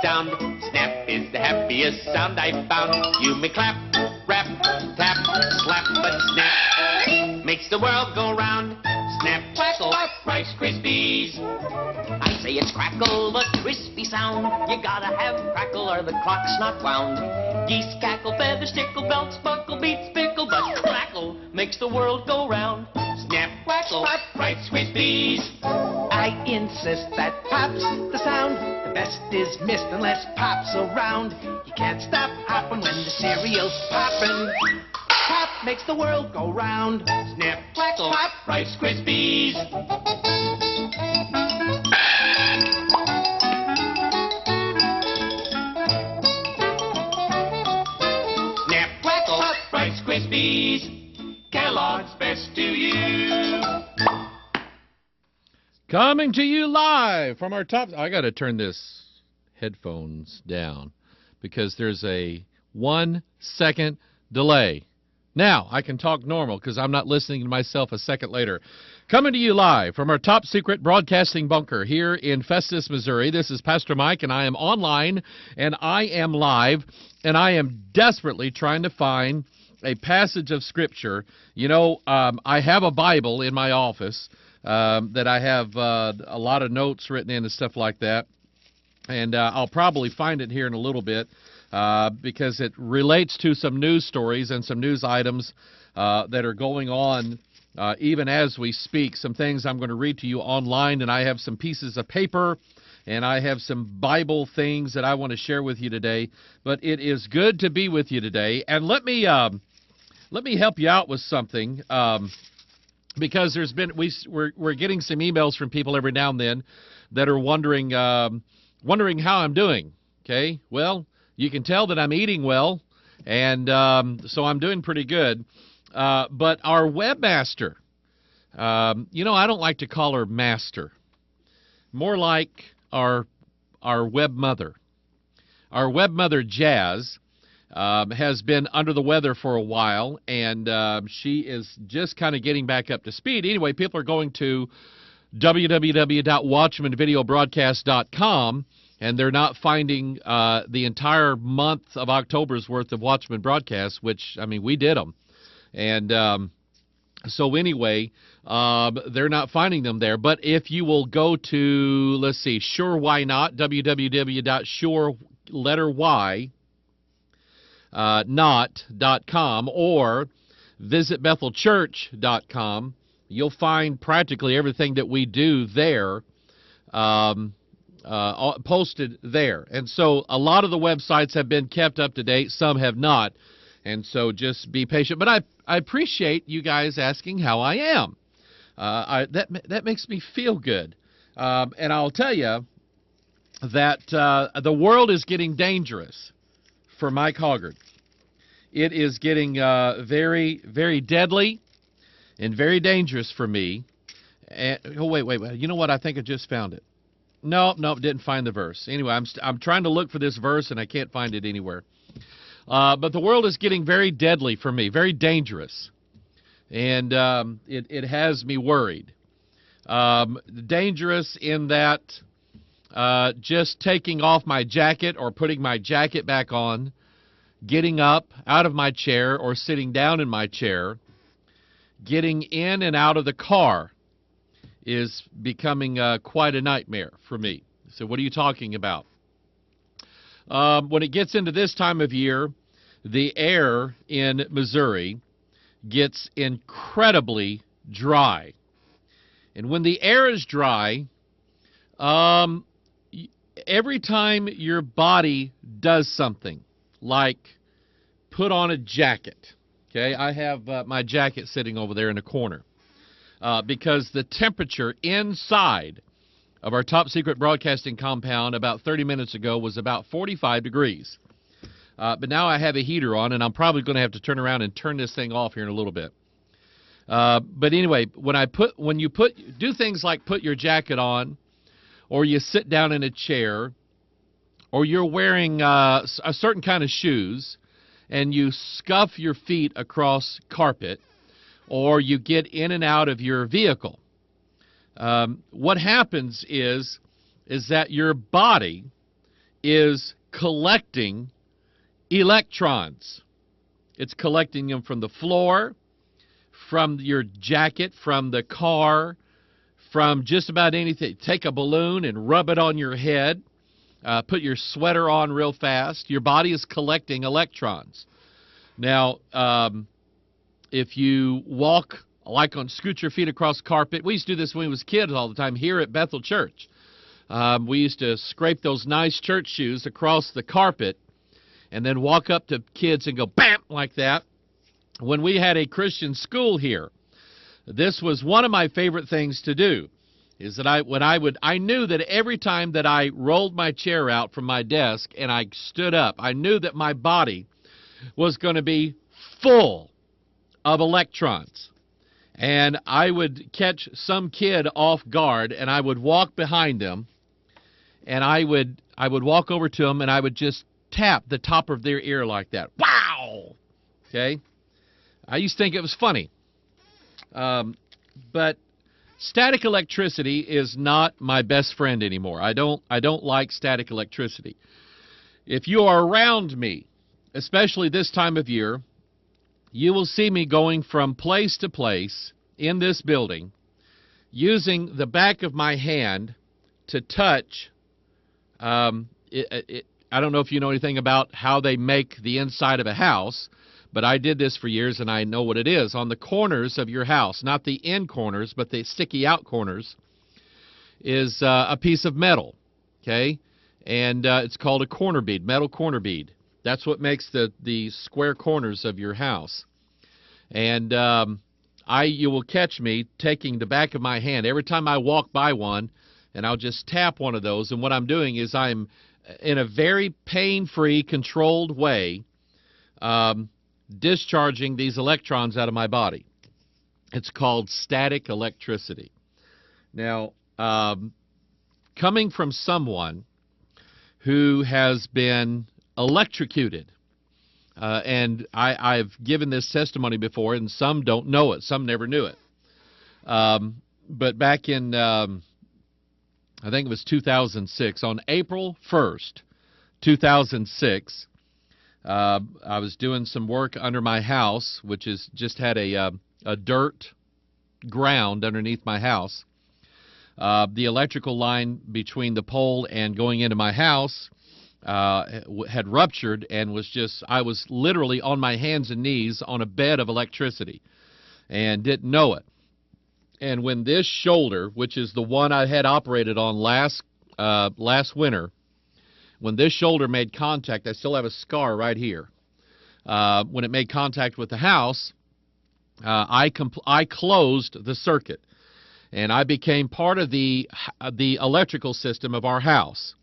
sound. Snap is the happiest sound I've found. You may clap, rap, tap, slap, but snap makes the world go round. Snap, crackle, Rice Krispies. I say it's crackle, the crispy sound. You gotta have crackle or the clock's not wound. Geese cackle, feathers tickle, belts buckle, beats pickle, but crackle makes the world go round. Snap, crackle, Rice Krispies. I insist that Pop's the sound. The best is missed unless Pop's around. You can't stop hopping when the cereal's poppin'. Pop makes the world go round. Snap, crackle, Rice Krispies. Snap, crackle, Rice Krispies. Kellogg's best to you. Coming to you live from our top. I got to turn this headphones down because there's a 1 second delay. Now I can talk normal because I'm not listening to myself a second later. Coming to you live from our top secret broadcasting bunker here in Festus, Missouri. This is Pastor Mike, and I am online, and I am live, and I am desperately trying to find a passage of Scripture. You know, I have a Bible in my office that I have a lot of notes written in and stuff like that, and I'll probably find it here in a little bit because it relates to some news stories and some news items that are going on even as we speak. Some things I'm going to read to you online, and I have some pieces of paper, and I have some Bible things that I want to share with you today. But it is good to be with you today, and let me help you out with something. Because there's been we're getting some emails from people every now and then that are wondering how I'm doing. Okay, well, you can tell that I'm eating well, and so I'm doing pretty good. But our webmaster, you know, I don't like to call her master, more like our webmother. Our webmother Jazz has been under the weather for a while, and she is just kind of getting back up to speed. Anyway, people are going to www.watchmanvideobroadcast.com, and they're not finding the entire month of October's worth of Watchman broadcasts, which, I mean, we did them. And so anyway, they're not finding them there. But if you will go to, let's see, Sure Why Not, www.sure, letter Y, not.com, or visit bethelchurch.com. You'll find practically everything that we do there posted there. And so a lot of the websites have been kept up to date. Some have not. And so just be patient. But I appreciate you guys asking how I am. That makes me feel good. And I'll tell you that the world is getting dangerous for Mike Hoggard. It is getting very, very deadly and very dangerous for me. And, oh, wait. You know what? I think I just found it. No, didn't find the verse. Anyway, I'm trying to look for this verse, and I can't find it anywhere. But the world is getting very deadly for me, very dangerous. And it has me worried. Dangerous in that just taking off my jacket or putting my jacket back on, getting up out of my chair or sitting down in my chair, getting in and out of the car is becoming quite a nightmare for me. So what are you talking about? When it gets into this time of year, the air in Missouri gets incredibly dry. And when the air is dry, every time your body does something, like put on a jacket, okay? I have my jacket sitting over there in the corner because the temperature inside of our top secret broadcasting compound about 30 minutes ago was about 45 degrees. But now I have a heater on, and I'm probably going to have to turn around and turn this thing off here in a little bit. But anyway, when you do things like put your jacket on, or you sit down in a chair, or you're wearing a certain kind of shoes, and you scuff your feet across carpet, or you get in and out of your vehicle, what happens is that your body is collecting electrons. It's collecting them from the floor, from your jacket, from the car, from just about anything. Take a balloon and rub it on your head. Put your sweater on real fast. Your body is collecting electrons. Now, if you walk, scoot your feet across carpet. We used to do this when we was kids all the time here at Bethel Church. We used to scrape those nice church shoes across the carpet and then walk up to kids and go bam like that. When we had a Christian school here, this was one of my favorite things to do. Is that I knew that every time that I rolled my chair out from my desk and I stood up, I knew that my body was going to be full of electrons. And I would catch some kid off guard, and I would walk behind them, and I would walk over to them, and I would just tap the top of their ear like that. Wow! Okay? I used to think it was funny. But static electricity is not my best friend anymore. I don't like static electricity. If you are around me, especially this time of year, you will see me going from place to place in this building using the back of my hand to touch. I don't know if you know anything about how they make the inside of a house, but I did this for years and I know what it is. On the corners of your house, not the end corners, but the sticky out corners, is a piece of metal, okay? And it's called a corner bead, metal corner bead. That's what makes the square corners of your house. And you will catch me taking the back of my hand every time I walk by one, and I'll just tap one of those. And what I'm doing is I'm, in a very pain-free, controlled way, discharging these electrons out of my body. It's called static electricity. Now, coming from someone who has been electrocuted, and I've given this testimony before, and some don't know it. Some never knew it. But back in, I think it was 2006, on April 1st, 2006, I was doing some work under my house, which is just had a dirt ground underneath my house. The electrical line between the pole and going into my house had ruptured and I was literally on my hands and knees on a bed of electricity and didn't know it. And when this shoulder, which is the one I had operated on last winter, when this shoulder made contact, I still have a scar right here. When it made contact with the house, I closed the circuit, and I became part of the electrical system of our house.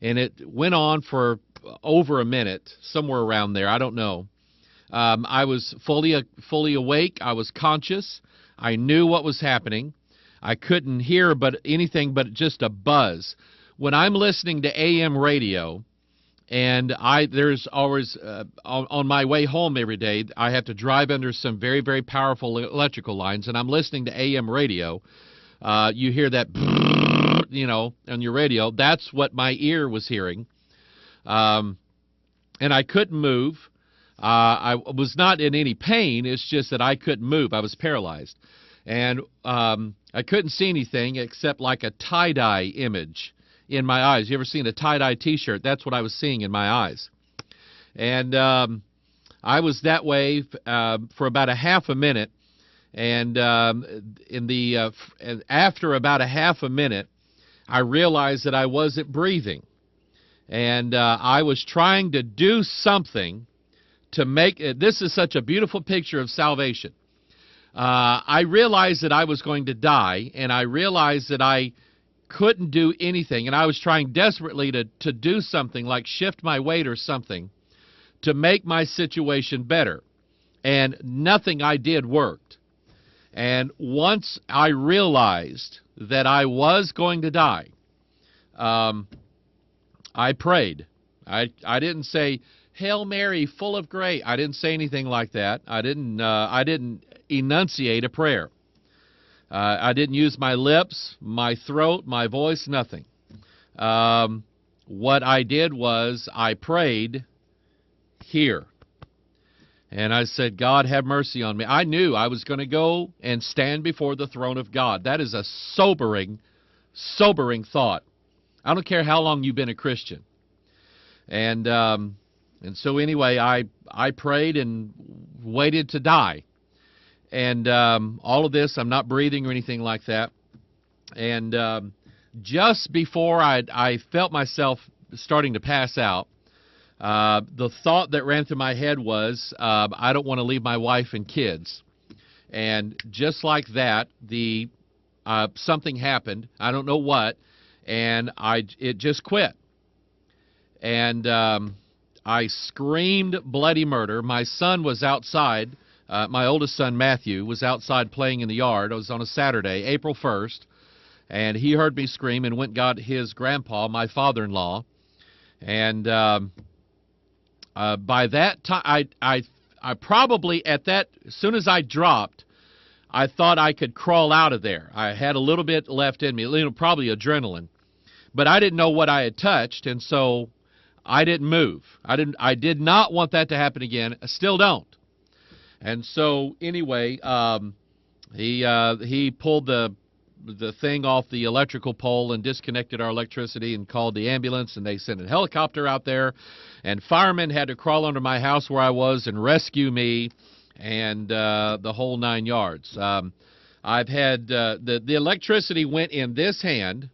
And it went on for over a minute, somewhere around there. I don't know. I was fully awake. I was conscious. I knew what was happening. I couldn't hear anything but just a buzz. When I'm listening to AM radio, and there's always, on my way home every day, I have to drive under some very, very powerful electrical lines, and I'm listening to AM radio. You hear that, on your radio. That's what my ear was hearing. And I couldn't move. I was not in any pain. It's just that I couldn't move. I was paralyzed. And I couldn't see anything except like a tie-dye image in my eyes. You ever seen a tie-dye T-shirt? That's what I was seeing in my eyes. And I was that way for about a half a minute. And after about a half a minute, I realized that I wasn't breathing. And I was trying to do something to make it. This is such a beautiful picture of salvation. I realized that I was going to die, and I realized that I couldn't do anything, and I was trying desperately to do something like shift my weight or something to make my situation better, and nothing I did worked. And once I realized that I was going to die, I prayed. I didn't say, "Hail Mary, full of grace." I didn't say anything like that. I didn't enunciate a prayer. I didn't use my lips, my throat, my voice, nothing. what I did was I prayed here. And I said, God, have mercy on me. I knew I was going to go and stand before the throne of God. That is a sobering thought. I don't care how long you've been a Christian. And so anyway, I prayed and waited to die. And all of this, I'm not breathing or anything like that. And just before I felt myself starting to pass out, the thought that ran through my head was, I don't want to leave my wife and kids. And just like that, something happened. I don't know what, and it just quit. And I screamed bloody murder. My son was outside. My oldest son, Matthew, was outside playing in the yard. It was on a Saturday, April 1st, and he heard me scream and went and got his grandpa, my father-in-law. And by that time, I probably as soon as I dropped, I thought I could crawl out of there. I had a little bit left in me, probably adrenaline, but I didn't know what I had touched, and so I didn't move. I did not want that to happen again. I still don't. And so anyway, he pulled the thing off the electrical pole and disconnected our electricity and called the ambulance, and they sent a helicopter out there, and firemen had to crawl under my house where I was and rescue me, and the whole 9 yards. I've had the electricity went in this hand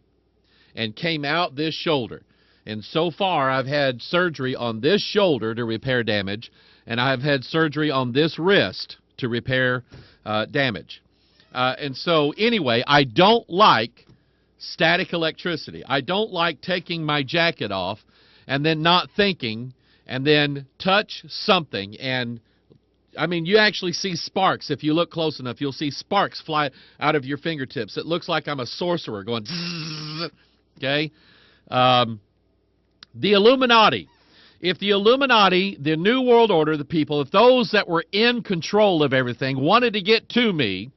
and came out this shoulder, and so far I've had surgery on this shoulder to repair damage, and I've had surgery on this wrist to repair damage. And so anyway, I don't like static electricity. I don't like taking my jacket off and then not thinking and then touch something. And I mean, you actually see sparks. If you look close enough, you'll see sparks fly out of your fingertips. It looks like I'm a sorcerer going, okay? The Illuminati. If the Illuminati, the New World Order, the people, if those that were in control of everything wanted to get to me,